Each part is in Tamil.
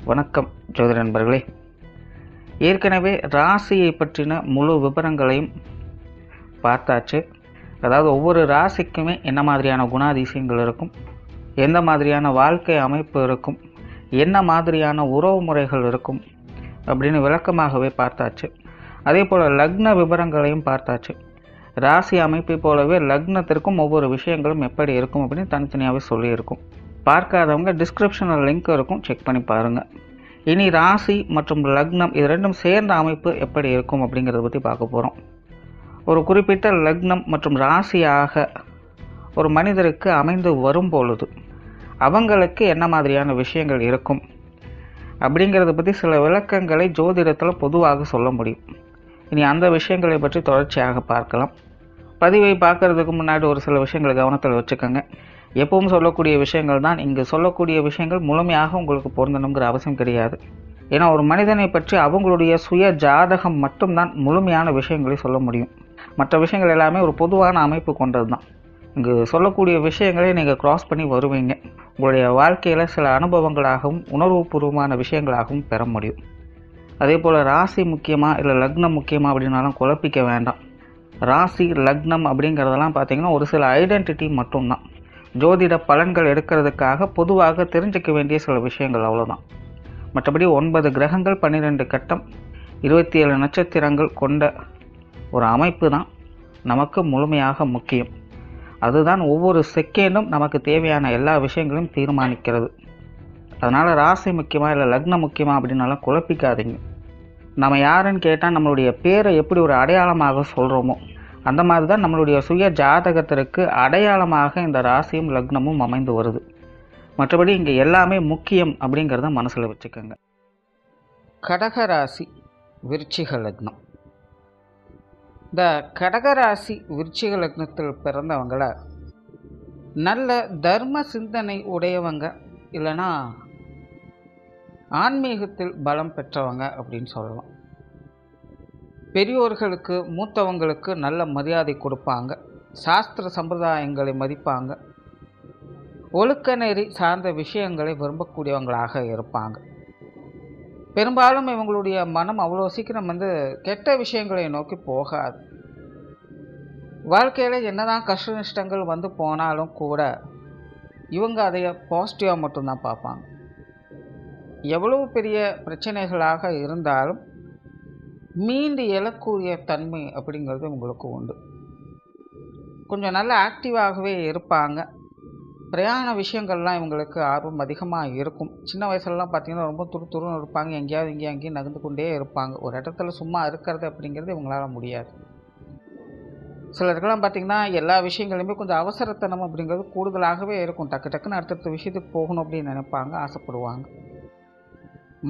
வணக்கம் ஜோதிட நண்பர்களே. ஏற்கனவே ராசியை பற்றின முழு விவரங்களையும் பார்த்தாச்சு. அதாவது ஒவ்வொரு ராசிக்குமே என்ன மாதிரியான குணாதிசயங்கள் இருக்கும், எந்த மாதிரியான வாழ்க்கை அமைப்பு இருக்கும், என்ன மாதிரியான உறவு முறைகள் இருக்கும் அப்படின்னு விளக்கமாகவே பார்த்தாச்சு. அதே போல் லக்ன விவரங்களையும் பார்த்தாச்சு. ராசி அமைப்பை போலவே லக்னத்திற்கும் ஒவ்வொரு விஷயங்களும் எப்படி இருக்கும் அப்படின்னு தனித்தனியாகவே சொல்லியிருக்கும். பார்க்காதவங்க டிஸ்கிரிப்ஷனில் லிங்க் இருக்கும், செக் பண்ணி பாருங்கள். இனி ராசி மற்றும் லக்னம் இது ரெண்டும் சேர்ந்த அமைப்பு எப்படி இருக்கும் அப்படிங்கிறத பற்றி பார்க்க போகிறோம். ஒரு குறிப்பிட்ட லக்னம் மற்றும் ராசியாக ஒரு மனிதருக்கு அமைந்து வரும் பொழுது அவங்களுக்கு என்ன மாதிரியான விஷயங்கள் இருக்கும் அப்படிங்கிறத பற்றி சில விளக்கங்களை ஜோதிடத்தில் பொதுவாக சொல்ல முடியும். இனி அந்த விஷயங்களை பற்றி தொடர்ச்சியாக பார்க்கலாம். பதிவை பார்க்குறதுக்கு முன்னாடி ஒரு சில விஷயங்களை கவனத்தில் வச்சுக்கோங்க. எப்பவும் சொல்லக்கூடிய விஷயங்கள் தான், இங்கு சொல்லக்கூடிய விஷயங்கள் முழுமையாக உங்களுக்கு பொருந்தணுங்கிற அவசியம் கிடையாது. ஏன்னா ஒரு மனிதனை பற்றி அவங்களுடைய சுய ஜாதகம் மட்டும்தான் முழுமையான விஷயங்களை சொல்ல முடியும். மற்ற விஷயங்கள் எல்லாமே ஒரு பொதுவான அமைப்பு கொண்டது தான். இங்கு சொல்லக்கூடிய விஷயங்களை நீங்கள் கிராஸ் பண்ணி வருவீங்க. உங்களுடைய வாழ்க்கையில் சில அனுபவங்களாகவும் உணர்வுபூர்வமான விஷயங்களாகவும் பெற முடியும். அதே போல் ராசி முக்கியமாக இல்லை லக்னம் முக்கியமாக அப்படின்னாலும் குழப்பிக்க வேண்டாம். ராசி லக்னம் அப்படிங்கிறதெல்லாம் பார்த்திங்கன்னா ஒரு சில ஐடென்டிட்டி மட்டும்தான். ஜோதிட பலன்கள் எடுக்கிறதுக்காக பொதுவாக தெரிஞ்சிக்க வேண்டிய சில விஷயங்கள் அவ்வளோதான். மற்றபடி 9 கிரகங்கள் 12 கட்டம் 27 நட்சத்திரங்கள் கொண்ட ஒரு அமைப்பு தான் நமக்கு முழுமையாக முக்கியம். அதுதான் ஒவ்வொரு செகண்டும் நமக்கு தேவையான எல்லா விஷயங்களையும் தீர்மானிக்கிறது. அதனால் ராசி முக்கியமாக இல்லை லக்னம் முக்கியமாக அப்படின்னாலும் குழப்பிக்காதீங்க. நம்ம யாருன்னு கேட்டால் நம்மளுடைய பேரை எப்படி ஒரு அடையாளமாக சொல்கிறோமோ அந்த மாதிரி தான் நம்மளுடைய சுய ஜாதகத்திற்கு அடையாளமாக இந்த ராசியும் லக்னமும் அமைந்து வருது. மற்றபடி இங்கே எல்லாமே முக்கியம் அப்படிங்கிறத மனசில் வச்சுக்கோங்க. கடகராசி விருச்சிக லக்னம். இந்த கடகராசி விருச்சிக லக்னத்தில் பிறந்தவங்கள நல்ல தர்ம சிந்தனை உடையவங்க, இல்லைன்னா ஆன்மீகத்தில் பலம் பெற்றவங்க அப்படின்னு சொல்லலாம். பெரியோர்களுக்கு மூத்தவங்களுக்கு நல்ல மரியாதை கொடுப்பாங்க, சாஸ்திர சம்பிரதாயங்களை மதிப்பாங்க, ஒழுக்க நெறி சார்ந்த விஷயங்களை விரும்பக்கூடியவங்களாக இருப்பாங்க. பெரும்பாலும் இவங்களுடைய மனம் அவ்வளோ சீக்கிரம் கெட்ட விஷயங்களை நோக்கி போகாது. வாழ்க்கையில் என்னதான் கஷ்ட நஷ்டங்கள் போனாலும் கூட இவங்க அதை பாசிட்டிவாக மட்டும்தான் பார்ப்பாங்க. எவ்வளவு பெரிய பிரச்சனைகளாக இருந்தாலும் மீண்டு எழக்கூடிய தன்மை அப்படிங்கிறது உங்களுக்கு உண்டு. கொஞ்சம் நல்ல ஆக்டிவாகவே இருப்பாங்க. பிரயாண விஷயங்கள்லாம் இவங்களுக்கு ஆர்வம் அதிகமாக இருக்கும். சின்ன வயசுலலாம் பார்த்திங்கன்னா ரொம்ப துருன்னு இருப்பாங்க. எங்கேயாவது அங்கேயும் நகர்ந்து கொண்டே இருப்பாங்க. ஒரு இடத்துல சும்மா இருக்கிறது அப்படிங்கிறது இவங்களால முடியாது. சிலருக்கெல்லாம் பார்த்திங்கன்னா எல்லா விஷயங்களுமே கொஞ்சம் அவசரத்தனம் அப்படிங்கிறது கூடுதலாகவே இருக்கும். டக்குன்னு அடுத்தடுத்த விஷயத்துக்கு போகணும் அப்படின்னு நினைப்பாங்க, ஆசைப்படுவாங்க.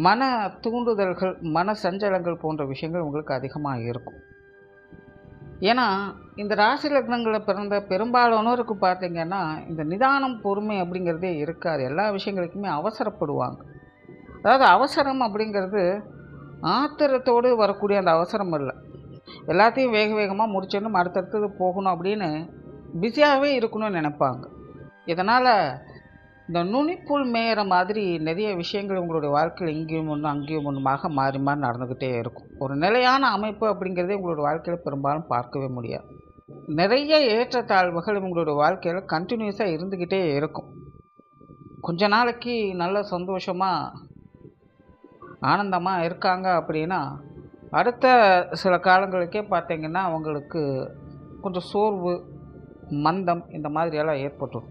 மன தூண்டுதல்கள், மன சஞ்சலங்கள் போன்ற விஷயங்கள் உங்களுக்கு அதிகமாக இருக்கும். ஏன்னா இந்த ராசி லக்னங்களில் பிறந்த பெரும்பாலானோருக்கு பார்த்திங்கன்னா இந்த நிதானம் பொறுமை அப்படிங்கிறதே இருக்காது. எல்லா விஷயங்களுக்குமே அவசரப்படுவாங்க. அதாவது அவசரம் அப்படிங்கிறது ஆத்திரத்தோடு வரக்கூடிய அந்த அவசரம் இல்லை. எல்லாத்தையும் வேகமாக முடிச்சிடணும், அடுத்தடுத்தது போகணும் அப்படின்னு பிஸியாகவே இருக்கணும்னு நினைப்பாங்க. இதனால் இந்த நுனிப்புல் மேயிற மாதிரி நிறைய விஷயங்கள் உங்களுடைய வாழ்க்கையில் இங்கேயும் ஒன்று அங்கேயும் ஒன்றுமாக மாறி நடந்துக்கிட்டே இருக்கும். ஒரு நிலையான அமைப்பு அப்படிங்கிறதே உங்களுடைய வாழ்க்கையில் பெரும்பாலும் பார்க்கவே முடியாது. நிறைய ஏற்றத்தாழ்வுகள் உங்களுடைய வாழ்க்கையில் கண்டினியூஸாக இருந்துக்கிட்டே இருக்கும். கொஞ்ச நாளைக்கு நல்ல சந்தோஷமாக ஆனந்தமாக இருக்காங்க அப்படின்னா அடுத்த சில காலங்களுக்கே பார்த்திங்கன்னா அவங்களுக்கு கொஞ்சம் சோர்வு, மந்தம் இந்த மாதிரியெல்லாம் ஏற்பட்டுரும்.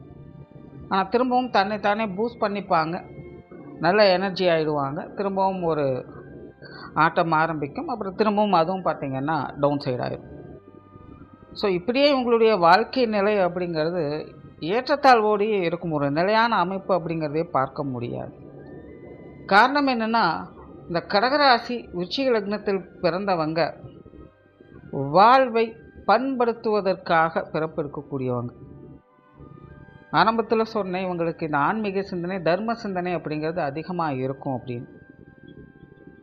ஆனால் திரும்பவும் தன்னைத்தானே பூஸ்ட் பண்ணிப்பாங்க, நல்ல எனர்ஜி ஆகிடுவாங்க. திரும்பவும் ஒரு ஆட்டம் ஆரம்பிக்கும். அப்புறம் திரும்பவும் அதுவும் பார்த்திங்கன்னா டவுன் சைட் ஆகிடும். ஸோ இப்படியே உங்களுடைய வாழ்க்கை நிலை அப்படிங்கிறது ஏற்றத்தாழ்வோடையே இருக்கும். ஒரு நிலையான அமைப்பு அப்படிங்கிறதே பார்க்க முடியாது. காரணம் என்னென்னா இந்த கடகராசி விருச்சிக லக்னத்தில் பிறந்தவங்க வாழ்வை பண்படுத்துவதற்காக பிறப்பெடுக்கக்கூடியவங்க. ஆரம்பத்தில் சொன்னேன் இவங்களுக்கு இந்த ஆன்மீக சிந்தனை தர்ம சிந்தனை அப்படிங்கிறது அதிகமாக இருக்கும் அப்படின்னு.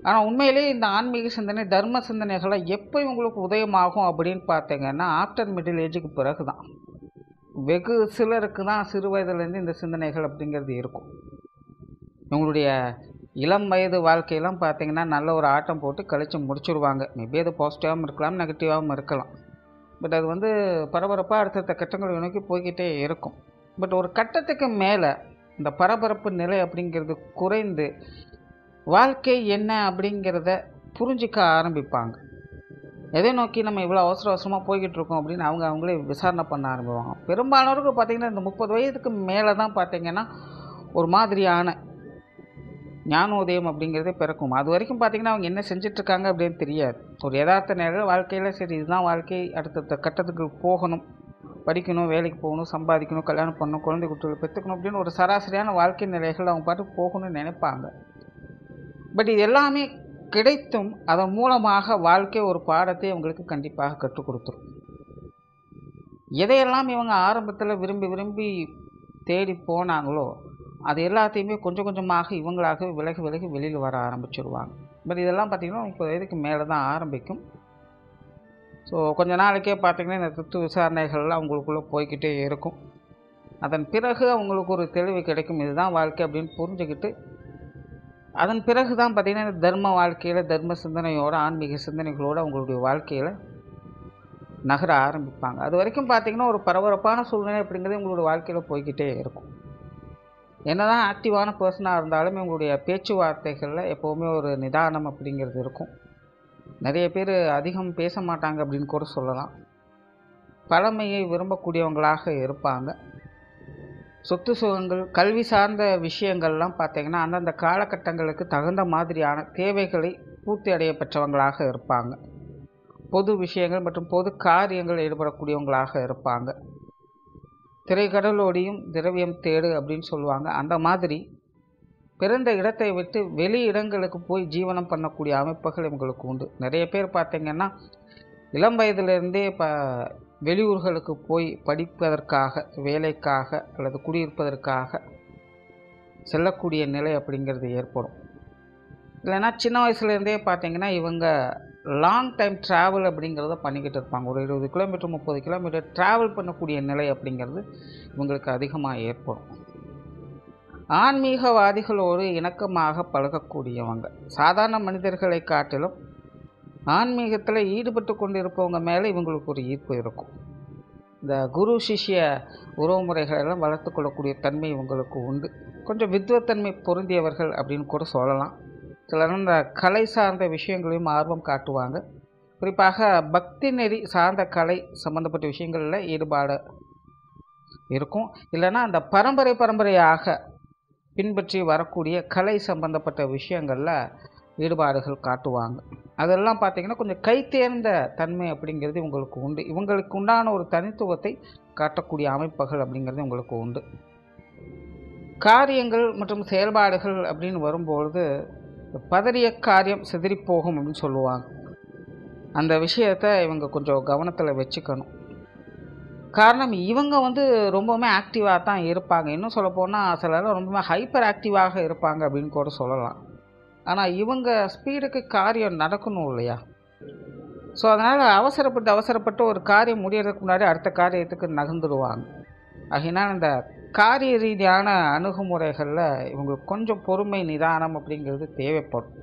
ஆனால் உண்மையிலேயே இந்த ஆன்மீக சிந்தனை தர்ம சிந்தனைகளை எப்போ இவங்களுக்கு உதயமாகும் அப்படின்னு பார்த்தீங்கன்னா ஆஃப்டர் மிடில் ஏஜுக்கு பிறகு தான். வெகு சிலருக்கு தான் சிறு வயதுலேருந்து இந்த சிந்தனைகள் அப்படிங்கிறது இருக்கும். இவங்களுடைய இளம் வயது வாழ்க்கையெல்லாம் பார்த்திங்கன்னா நல்ல ஒரு ஆட்டம் போட்டு கழித்து முடிச்சுடுவாங்க. மேபி அது பாசிட்டிவாகவும் இருக்கலாம், நெகட்டிவாகவும் இருக்கலாம். பட் அது வந்து பரபரப்பாக அடுத்தடுத்த கட்டங்களை நோக்கி போய்கிட்டே இருக்கும். பட் ஒரு கட்டத்துக்கு மேலே இந்த பரபரப்பு நிலை அப்படிங்கிறது குறைந்து வாழ்க்கை என்ன அப்படிங்கிறத புரிஞ்சிக்க ஆரம்பிப்பாங்க. எதை நோக்கி நம்ம இவ்வளோ அவசர அவசரமாக போய்கிட்டு இருக்கோம் அப்படின்னு அவங்களே விசாரணை பண்ண ஆரம்பிப்பாங்க. பெரும்பாலானவருக்கு பார்த்திங்கன்னா இந்த 30 வயதுக்கு மேலே தான் பார்த்திங்கன்னா ஒரு மாதிரியான ஞானோதயம் அப்படிங்கிறதே பிறக்கும். அது வரைக்கும் பார்த்திங்கன்னா அவங்க என்ன செஞ்சிட்ருக்காங்க அப்படின்னு தெரியாது. ஒரு யதார்த்த நிலையில் வாழ்க்கையில் சரி இதுதான் வாழ்க்கை, அடுத்த கட்டத்துக்கு போகணும், படிக்கணும், வேலைக்கு போகணும், சம்பாதிக்கணும், கல்யாணம் பண்ணணும், குழந்தை குட்டிகளை பெற்றுக்கணும் அப்படின்னு ஒரு சராசரியான வாழ்க்கை நிலைகள் அவங்க பாட்டுக்கு போகணும்னு நினைப்பாங்க. பட் இது எல்லாமே கிடைத்தும் அதன் மூலமாக வாழ்க்கை ஒரு பாடத்தை அவங்களுக்கு கண்டிப்பாக கற்றுக் கொடுத்துரும். எதையெல்லாம் இவங்க ஆரம்பத்தில் விரும்பி விரும்பி தேடி போனாங்களோ அது எல்லாத்தையுமே கொஞ்சம் கொஞ்சமாக இவங்களாக விலகி விலகி வெளியில் வர ஆரம்பிச்சிடுவாங்க. பட் இதெல்லாம் பார்த்திங்கன்னா 30 வயதுக்கு மேலே தான் ஆரம்பிக்கும். ஸோ கொஞ்ச நாளைக்கே பார்த்திங்கன்னா இந்த தத்துவ விசாரணைகள்லாம் அவங்களுக்குள்ளே போய்கிட்டே இருக்கும். அதன் பிறகு அவங்களுக்கு ஒரு தெளிவு கிடைக்கும், இதுதான் வாழ்க்கை அப்படின்னு புரிஞ்சுக்கிட்டு அதன் பிறகு தான் பார்த்திங்கன்னா இந்த தர்ம வாழ்க்கையில் தர்ம சிந்தனையோடு ஆன்மீக சிந்தனைகளோடு அவங்களுடைய வாழ்க்கையில் நகர ஆரம்பிப்பாங்க. அது வரைக்கும் பார்த்திங்கன்னா ஒரு பரபரப்பான சூழ்நிலை அப்படிங்கிறது உங்களுடைய வாழ்க்கையில் போய்கிட்டே இருக்கும். என்னதான் ஆக்டிவான பர்சனாக இருந்தாலுமே உங்களுடைய பேச்சுவார்த்தைகளில் எப்போவுமே ஒரு நிதானம் அப்படிங்கிறது இருக்கும். நிறைய பேர் அதிகம் பேச மாட்டாங்க அப்படின்னு கூட சொல்லலாம். பழமையை விரும்பக்கூடியவங்களாக இருப்பாங்க. சொத்து சுகங்கள், கல்வி சார்ந்த விஷயங்கள்லாம் பார்த்திங்கன்னா அந்தந்த காலகட்டங்களுக்கு தகுந்த மாதிரியான தேவைகளை பூர்த்தி அடைய பெற்றவங்களாக இருப்பாங்க. பொது விஷயங்கள் மற்றும் பொது காரியங்கள் ஈடுபடக்கூடியவங்களாக இருப்பாங்க. திரைக்கடலோடியும் திரவியம் தேடு அப்படின்னு சொல்லுவாங்க. அந்த மாதிரி பிறந்த இடத்தை விட்டு வெளி இடங்களுக்கு போய் ஜீவனம் பண்ணக்கூடிய அமைப்புகள் இவங்களுக்கு உண்டு. நிறைய பேர் பார்த்திங்கன்னா இளம் வயதிலிருந்தே வெளியூர்களுக்கு போய் படிப்பதற்காக, வேலைக்காக அல்லது குடியிருப்பதற்காக செல்லக்கூடிய நிலை அப்படிங்கிறது ஏற்படும். இல்லைன்னா சின்ன வயசுலேருந்தே பார்த்திங்கன்னா இவங்க லாங் டைம் ட்ராவல் அப்படிங்கிறத பண்ணிக்கிட்டு இருப்பாங்க. ஒரு 20 கிலோமீட்டர் 30 கிலோமீட்டர் ட்ராவல் பண்ணக்கூடிய நிலை அப்படிங்கிறது இவங்களுக்கு அதிகமாக ஏற்படும். ஆன்மீகவாதிகளோடு இணக்கமாக பழகக்கூடியவங்க சாதாரண மனிதர்களை காட்டிலும் ஆன்மீகத்தில் ஈடுபட்டு கொண்டு இருப்பவங்க மேலே இவங்களுக்கு ஒரு ஈர்ப்பு இருக்கும். இந்த குரு சிஷ்ய உறவுமுறைகளெல்லாம் வளர்த்து கொள்ளக்கூடிய தன்மை இவங்களுக்கு உண்டு. கொஞ்சம் வித்வத்தன்மை பொருந்தியவர்கள் அப்படின்னு கூட சொல்லலாம். சிலர் இந்த கலை சார்ந்த விஷயங்களையும் ஆர்வம் காட்டுவாங்க. குறிப்பாக பக்தி நெறி சார்ந்த கலை சம்மந்தப்பட்ட விஷயங்களில் ஈடுபாடு இருக்கும். இல்லைன்னா அந்த பரம்பரையாக பின்பற்றி வரக்கூடிய கலை சம்பந்தப்பட்ட விஷயங்களில் ஈடுபாடுகள் காட்டுவாங்க. அதெல்லாம் பார்த்திங்கன்னா கொஞ்சம் கைத்தேர்ந்த தன்மை அப்படிங்கிறது இவங்களுக்கு உண்டு. இவங்களுக்கு உண்டான ஒரு தனித்துவத்தை காட்டக்கூடிய அமைப்புகள் அப்படிங்கிறது இவங்களுக்கு உண்டு. காரியங்கள் மற்றும் செயல்பாடுகள் அப்படின்னு வரும்பொழுது பதறிய காரியம் சிதறிப்போகும் அப்படின்னு சொல்லுவாங்க. அந்த விஷயத்தை இவங்க கொஞ்சம் கவனத்தில் வச்சுக்கணும். காரணம் இவங்க ரொம்பவுமே ஆக்டிவாக தான் இருப்பாங்க. இன்னும் சொல்லப்போனால் சிலர் ரொம்பவுமே ஹைப்பர் ஆக்டிவாக இருப்பாங்க அப்படின்னு கூட சொல்லலாம். ஆனால் இவங்க ஸ்பீடுக்கு காரியம் நடக்கணும் இல்லையா? ஸோ அதனால் அவசரப்பட்டு ஒரு காரியம் முடியறதுக்கு முன்னாடி அடுத்த காரியத்துக்கு நகர்ந்துடுவாங்க. ஆகினால் இந்த காரிய ரீதியான அணுகுமுறைகளில் இவங்களுக்கு கொஞ்சம் பொறுமை நிதானம் அப்படிங்கிறது தேவைப்படும்.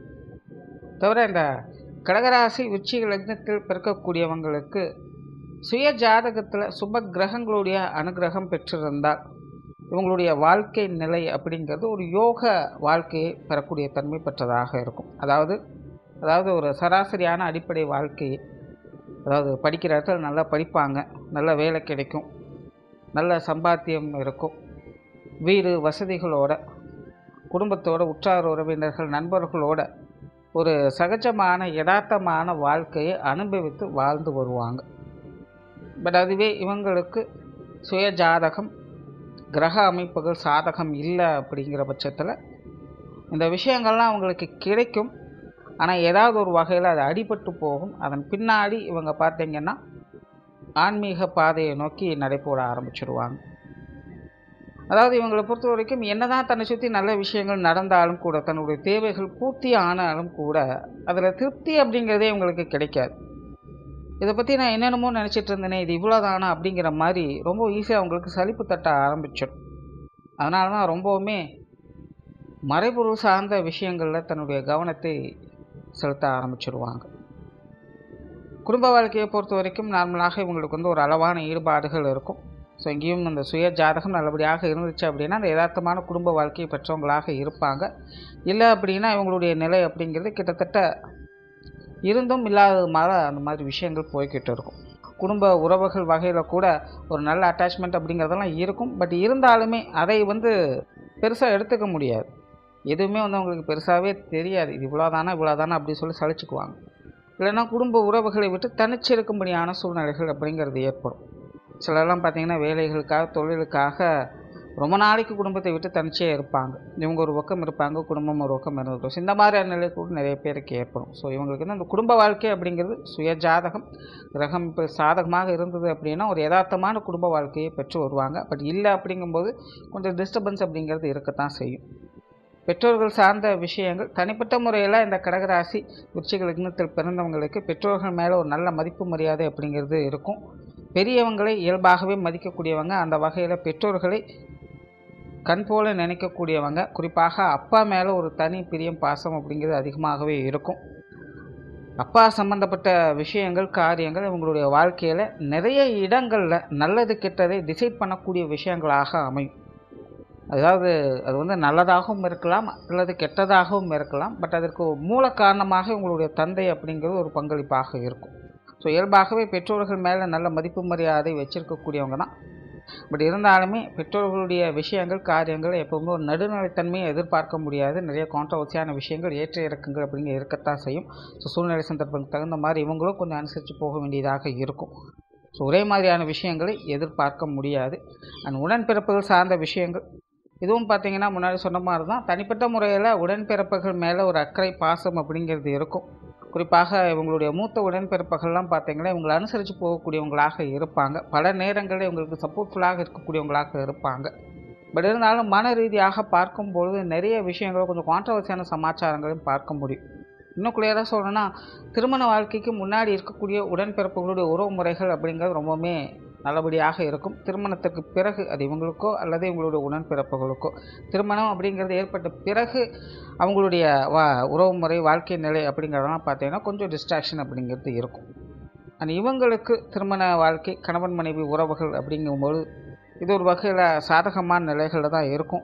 தவிர இந்த கடகராசி உச்சி லக்னத்தில் பிறக்கக்கூடியவங்களுக்கு சுய ஜாதகத்தில் சுப கிரகங்களுடைய அனுகிரகம் பெற்றிருந்தால் இவங்களுடைய வாழ்க்கை நிலை அப்படிங்கிறது ஒரு யோக வாழ்க்கையை பெறக்கூடிய தன்மை பெற்றதாக இருக்கும். அதாவது ஒரு சராசரியான அடிப்படை வாழ்க்கையை, அதாவது படிக்கிற இடத்துல நல்லா படிப்பாங்க, நல்ல வேலை கிடைக்கும், நல்ல சம்பாத்தியம் இருக்கும், வீடு வசதிகளோட, குடும்பத்தோட, உற்றார் உறவினர்கள் நண்பர்களோட ஒரு சகஜமான யதார்த்தமான வாழ்க்கையை அனுபவித்து வாழ்ந்து வருவாங்க. பட் அதுவே இவங்களுக்கு சுய ஜாதகம் கிரக அமைப்புகள் சாதகம் இல்லை அப்படிங்கிற பட்சத்தில் இந்த விஷயங்கள்லாம் அவங்களுக்கு கிடைக்கும். ஆனால் ஏதாவது ஒரு வகையில் அது அடிபட்டு போகும். அதன் பின்னாடி இவங்க பார்த்திங்கன்னா ஆன்மீக பாதையை நோக்கி நடைபோட ஆரம்பிச்சிடுவாங்க. அதாவது இவங்களை பொறுத்த வரைக்கும் என்னதான் தன்னை சுற்றி நல்ல விஷயங்கள் நடந்தாலும் கூட, தன்னுடைய தேவைகள் பூர்த்தி ஆனாலும் கூட அதில் திருப்தி அப்படிங்கிறதே இவங்களுக்கு கிடைக்காது. இதை பற்றி நான் என்னென்னமோ நினச்சிட்டு இருந்தேனே, இது இவ்வளோதானா அப்படிங்கிற மாதிரி ரொம்ப ஈஸியாக அவங்களுக்கு சலிப்பு தட்ட ஆரம்பிச்சிடும். அதனால தான் ரொம்பவுமே மறைபொருள் சார்ந்த விஷயங்களில் தன்னுடைய கவனத்தை செலுத்த ஆரம்பிச்சிடுவாங்க. குடும்ப வாழ்க்கையை பொறுத்த வரைக்கும் நார்மலாக இவங்களுக்கு வந்து ஒரு அளவான ஈடுபாடுகள் இருக்கும். ஸோ இங்கேயும் இந்த சுய ஜாதகம் நல்லபடியாக இருந்துச்சு அப்படின்னா அந்த யதார்த்தமான குடும்ப வாழ்க்கையை பெற்றவங்களாக இருப்பாங்க. இல்லை அப்படின்னா இவங்களுடைய நிலை அப்படிங்கிறது கிட்டத்தட்ட இருந்தும் இல்லாதது மாதிரி அந்த மாதிரி விஷயங்கள் போய்கிட்டு இருக்கும். குடும்ப உறவுகள் வகையில் கூட ஒரு நல்ல அட்டாச்மெண்ட் அப்படிங்கிறதெல்லாம் இருக்கும். பட் இருந்தாலுமே அதை வந்து பெருசாக எடுத்துக்க முடியாது. எதுவுமே வந்து அவங்களுக்கு பெருசாகவே தெரியாது. இது இவ்வளோதானா அப்படி சொல்லி சலிச்சுக்குவாங்க. இல்லைன்னா குடும்ப உறவுகளை விட்டு தனிச்சிருக்கும்படியான சூழ்நிலைகள் அப்படிங்கிறது ஏற்படும். சிலர்லாம் பார்த்திங்கன்னா வேலைகளுக்காக தொழிலுக்காக ரொம்ப நாளைக்கு குடும்பத்தை விட்டு தனிச்சே இருப்பாங்க. இவங்க ஒரு பக்கம் இருப்பாங்க, குடும்பம் ஒரு பக்கம் இருந்துடும். இந்த மாதிரியான நிலை கூட நிறைய பேருக்கு ஏற்படும். ஸோ இவங்களுக்கு வந்து அந்த குடும்ப வாழ்க்கை அப்படிங்கிறது சுய ஜாதகம் கிரகம் இப்போ சாதகமாக இருந்தது அப்படின்னா ஒரு யதார்த்தமான குடும்ப வாழ்க்கையை பெற்று வருவாங்க. பட் இல்லை அப்படிங்கும்போது கொஞ்சம் டிஸ்டர்பன்ஸ் அப்படிங்கிறது இருக்கத்தான் செய்யும். பெற்றோர்கள் சார்ந்த விஷயங்கள் தனிப்பட்ட முறையில் இந்த கடகராசி விருச்சிக லக்னத்தில் பிறந்தவங்களுக்கு பெற்றோர்கள் மேலே ஒரு நல்ல மதிப்பு மரியாதை அப்படிங்கிறது இருக்கும். பெரியவங்களை இயல்பாகவே மதிக்கக்கூடியவங்க. அந்த வகையில் பெற்றோர்களை கண் போல நினைக்கக்கூடியவங்க. குறிப்பாக அப்பா மேலே ஒரு தனி பிரியம் பாசம் அப்படிங்கிறது அதிகமாகவே இருக்கும். அப்பா சம்பந்தப்பட்ட விஷயங்கள் காரியங்கள் இவங்களுடைய வாழ்க்கையில் நிறைய இடங்களில் நல்லது கெட்டதை டிசைட் பண்ணக்கூடிய விஷயங்களாக அமையும். அதாவது அது வந்து நல்லதாகவும் இருக்கலாம் அல்லது கெட்டதாகவும் இருக்கலாம். பட் அதற்கு மூல காரணமாக உங்களுடைய தந்தை அப்படிங்கிறது ஒரு பங்களிப்பாக இருக்கும். ஸோ இயல்பாகவே பெற்றோர்கள் மேலே நல்ல மதிப்பு மரியாதை வச்சுருக்கக்கூடியவங்க தான். பட் இருந்தாலுமே பெற்றோர்களுடைய விஷயங்கள் காரியங்கள் எப்போவுமே ஒரு நடுநிலைத்தன்மையை எதிர்பார்க்க முடியாது. நிறைய கான்ட்ரவர்சியான விஷயங்கள் ஏற்ற இறக்கங்கள் அப்படிங்கிற இருக்கத்தான் செய்யும். ஸோ சூழ்நிலை சந்தர்ப்பங்களுக்கு தகுந்த மாதிரி இவங்களும் கொஞ்சம் அனுசரித்து போக வேண்டியதாக இருக்கும். ஸோ ஒரே மாதிரியான விஷயங்களை எதிர்பார்க்க முடியாது. அண்ட் உடன்பிறப்புகள் சார்ந்த விஷயங்கள் இதுவும் பார்த்திங்கன்னா முன்னாடி சொன்ன மாதிரி தான். தனிப்பட்ட முறையில் உடன்பிறப்புகள் மேலே ஒரு அக்கறை பாசம் அப்படிங்கிறது இருக்கும். குறிப்பாக இவங்களுடைய மூத்த உடன்பிறப்புகள்லாம் பார்த்திங்கன்னா இவங்களை அனுசரித்து போகக்கூடியவங்களாக இருப்பாங்க. பல நேரங்களில் இவங்களுக்கு சப்போர்ட்ஃபுல்லாக இருக்கக்கூடியவங்களாக இருப்பாங்க. பட் இருந்தாலும் மன ரீதியாக பார்க்கும்பொழுது நிறைய விஷயங்களை கொஞ்சம் கான்ட்ரவர்சியான சமாச்சாரங்களையும் பார்க்க முடியும். இன்னும் கிளியராக சொல்லணும்னா திருமண வாழ்க்கைக்கு முன்னாடி இருக்கக்கூடிய உடன்பிறப்புகளுடைய உறவு முறைகள் அப்படிங்கிறது ரொம்பவுமே நல்லபடியாக இருக்கும். திருமணத்துக்கு பிறகு அது இவங்களுக்கோ அல்லது இவங்களுடைய உடன்பிறப்புகளுக்கோ திருமணம் அப்படிங்கிறது ஏற்பட்ட பிறகு அவங்களுடைய உறவு முறை வாழ்க்கை நிலை அப்படிங்கிறதெல்லாம் பார்த்தீங்கன்னா கொஞ்சம் டிஸ்ட்ராக்ஷன் அப்படிங்கிறது இருக்கும். அண்ட் இவங்களுக்கு திருமண வாழ்க்கை கணவன் மனைவி உறவுகள் அப்படிங்கும்போது இது ஒரு வகையில் சாதகமான நிலைகளில் தான் இருக்கும்.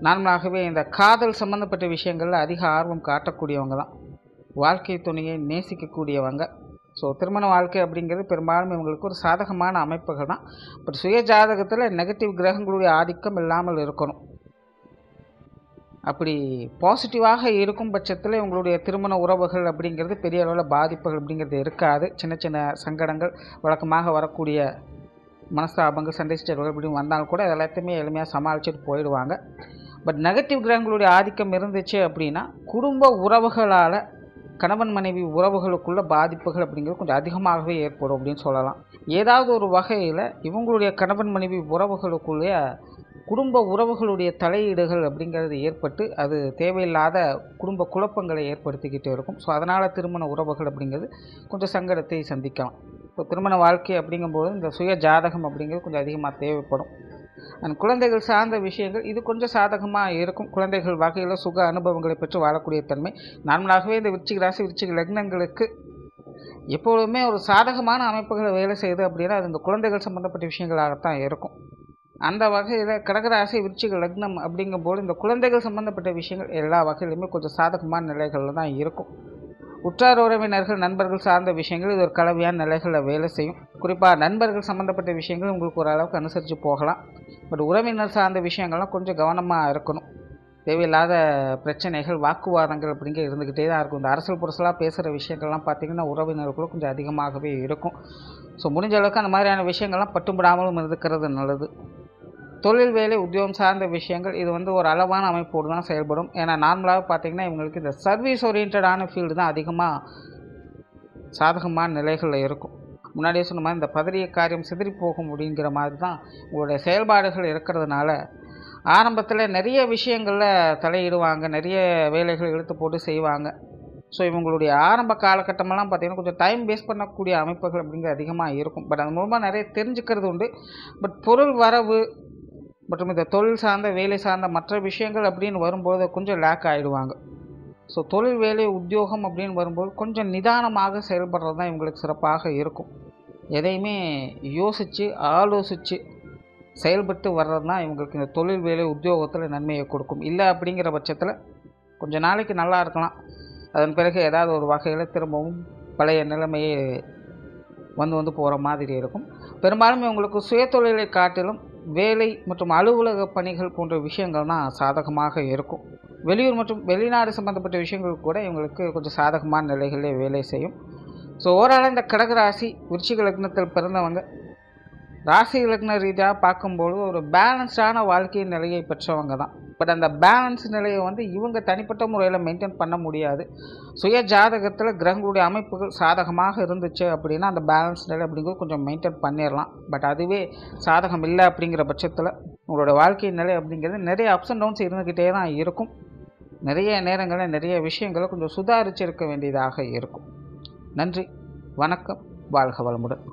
நார்மலாகவே இந்த காதல் சம்மந்தப்பட்ட விஷயங்களில் அதிக ஆர்வம் காட்டக்கூடியவங்க தான். வாழ்க்கை துணையை நேசிக்கக்கூடியவங்க. ஸோ திருமண வாழ்க்கை அப்படிங்கிறது பெரும்பாலும் இவங்களுக்கு ஒரு சாதகமான அமைப்புகள் தான். பட் சுய ஜாதகத்தில் நெகட்டிவ் கிரகங்களுடைய ஆதிக்கம் இல்லாமல் இருக்கணும். அப்படி பாசிட்டிவாக இருக்கும் பட்சத்தில் இவங்களுடைய திருமண உறவுகள் அப்படிங்கிறது பெரிய அளவில் பாதிப்புகள் அப்படிங்கிறது இருக்காது. சின்ன சின்ன சங்கடங்கள் வழக்கமாக வரக்கூடிய மனஸ்தாபங்கள் சண்டை சச்சரவுகள் இப்படி வந்தாலும் கூட எல்லாத்தையுமே எளிமையாக சமாளிச்சுட்டு போயிடுவாங்க. பட் நெகட்டிவ் கிரகங்களுடைய ஆதிக்கம் இருந்துச்சு அப்படின்னா குடும்ப உறவுகளால் கணவன் மனைவி உறவுகளுக்குள்ள பாதிப்புகள் அப்படிங்கிறது கொஞ்சம் அதிகமாகவே ஏற்படும் அப்படின்னு சொல்லலாம். ஏதாவது ஒரு வகையில் இவங்களுடைய கணவன் மனைவி உறவுகளுக்குள்ளே குடும்ப உறவுகளுடைய தலையீடுகள் அப்படிங்கிறது ஏற்பட்டு அது தேவையில்லாத குடும்ப குழப்பங்களை ஏற்படுத்திக்கிட்டு இருக்கும். ஸோ அதனால் திருமண உறவுகள் அப்படிங்கிறது கொஞ்சம் சங்கடத்தை சந்திக்கலாம். இப்போ திருமண வாழ்க்கை அப்படிங்கும்போது இந்த சுய ஜாதகம் அப்படிங்கிறது கொஞ்சம் அதிகமாக தேவைப்படும். அண்ட் குழந்தைகள் சார்ந்த விஷயங்கள் இது கொஞ்சம் சாதகமாக இருக்கும். குழந்தைகள் வகையில் சுக அனுபவங்களை பெற்று வாழக்கூடிய தன்மை நார்மலாகவே இந்த விருச்சிக ராசி விருச்சிக லக்னங்களுக்கு எப்பொழுதுமே ஒரு சாதகமான அமைப்புகளை வேலை செய்யுது அப்படின்னா அது இந்த குழந்தைகள் சம்மந்தப்பட்ட விஷயங்களாகத்தான் இருக்கும். அந்த வகையில் கடகராசி விருச்சிக லக்னம் அப்படிங்கும்போது இந்த குழந்தைகள் சம்மந்தப்பட்ட விஷயங்கள் எல்லா வகையிலுமே கொஞ்சம் சாதகமான நிலைகளில் தான் இருக்கும். உற்றார் உறவினர்கள் நண்பர்கள் சார்ந்த விஷயங்கள் இது ஒரு கலவையான நிலைகளில் வேலை செய்யும். குறிப்பாக நண்பர்கள் சம்மந்தப்பட்ட விஷயங்கள் உங்களுக்கு ஓரளவுக்கு அனுசரித்து போகலாம். பட் உறவினர் சார்ந்த விஷயங்கள்லாம் கொஞ்சம் கவனமாக இருக்கணும். தேவையில்லாத பிரச்சனைகள் வாக்குவாதங்கள் அப்படிங்கிற இருந்துக்கிட்டே தான் இருக்கும். இந்த அரசல் புரசலாக பேசுகிற விஷயங்கள்லாம் பார்த்திங்கன்னா உறவினர்களும் கொஞ்சம் அதிகமாகவே இருக்கும். ஸோ முடிஞ்ச அளவுக்கு அந்த மாதிரியான விஷயங்கள்லாம் பட்டுப்படாமலும் இருக்கிறது நல்லது. தொழில் வேலை உத்தியோகம் சார்ந்த விஷயங்கள் இது வந்து ஒரு அளவான அமைப்போடு தான் செயல்படும். ஏன்னா நார்மலாக பார்த்திங்கன்னா இவங்களுக்கு இந்த சர்வீஸ் ஓரியன்டான ஃபீல்டு தான் அதிகமாக சாதகமான நிலைகளில் இருக்கும். முன்னாடியே சொன்ன மாதிரி இந்த பதறிய காரியம் சிதறி போகும் அப்படிங்கிற மாதிரி தான் உங்களுடைய செயல்பாடுகள் இருக்கிறதுனால ஆரம்பத்தில் நிறைய விஷயங்களில் தலையிடுவாங்க. நிறைய வேலைகள் இழுத்து போட்டு செய்வாங்க. ஸோ இவங்களுடைய ஆரம்ப காலகட்டமெல்லாம் பார்த்திங்கன்னா கொஞ்சம் டைம் வேஸ்ட் பண்ணக்கூடிய அமைப்புகள் அப்படிங்கிறது அதிகமாக இருக்கும். பட் அது மூலமாக நிறைய தெரிஞ்சுக்கிறது உண்டு. பட் பொருள் வரவு மற்றும் இந்த தொழில் சார்ந்த வேலை சார்ந்த மற்ற விஷயங்கள் அப்படின்னு வரும்போது கொஞ்சம் லேக் ஆகிடுவாங்க. ஸோ தொழில் வேலை உத்தியோகம் அப்படின்னு வரும்போது கொஞ்சம் நிதானமாக செயல்படுறது தான் இவங்களுக்கு சிறப்பாக இருக்கும். எதையுமே யோசித்து ஆலோசித்து செயல்பட்டு வர்றது தான் இவங்களுக்கு இந்த தொழில் வேலை உத்தியோகத்தில் நன்மையை கொடுக்கும். இல்லை அப்படிங்கிற பட்சத்தில் கொஞ்சம் நாளைக்கு நல்லா இருக்கலாம், அதன் பிறகு ஏதாவது ஒரு வகையில் திரும்பவும் பழைய நிலைமையை வந்து போகிற மாதிரி இருக்கும். பெரும்பாலும் இவங்களுக்கு சுயதொழிலை காட்டிலும் வேலை மற்றும் அலுவலக பணிகள் போன்ற விஷயங்கள் தான் சாதகமாக இருக்கும். வெளியூர் மற்றும் வெளிநாடு சம்மந்தப்பட்ட விஷயங்கள் கூட இவங்களுக்கு கொஞ்சம் சாதகமான நிலைகளிலே வேலை செய்யும். ஸோ ஓவராலாக இந்த கடகராசி விருச்சிக லக்னத்தில் பிறந்தவங்க ராசி லக்ன ரீதியாக பார்க்கும்போது ஒரு பேலன்ஸ்டான வாழ்க்கை நிலையை பெற்றவங்க தான். பட் அந்த பேலன்ஸ் நிலையை இவங்க தனிப்பட்ட முறையில் மெயின்டைன் பண்ண முடியாது. சுய ஜாதகத்தில் கிரகங்களுடைய அமைப்புகள் சாதகமாக இருந்துச்சு அப்படின்னா அந்த பேலன்ஸ் நிலை அப்படிங்கிறது கொஞ்சம் மெயின்டைன் பண்ணிடலாம். பட் அதுவே சாதகம் இல்லை அப்படிங்கிற பட்சத்தில் உங்களோட வாழ்க்கை நிலை அப்படிங்கிறது நிறைய அப்ஸ் அண்ட் டவுன்ஸ் இருந்துக்கிட்டே தான் இருக்கும். நிறைய நேரங்களில் நிறைய விஷயங்களை கொஞ்சம் சுதாரிச்சிருக்க வேண்டியதாக இருக்கும். நன்றி, வணக்கம், வாழ்க வளமுடன்.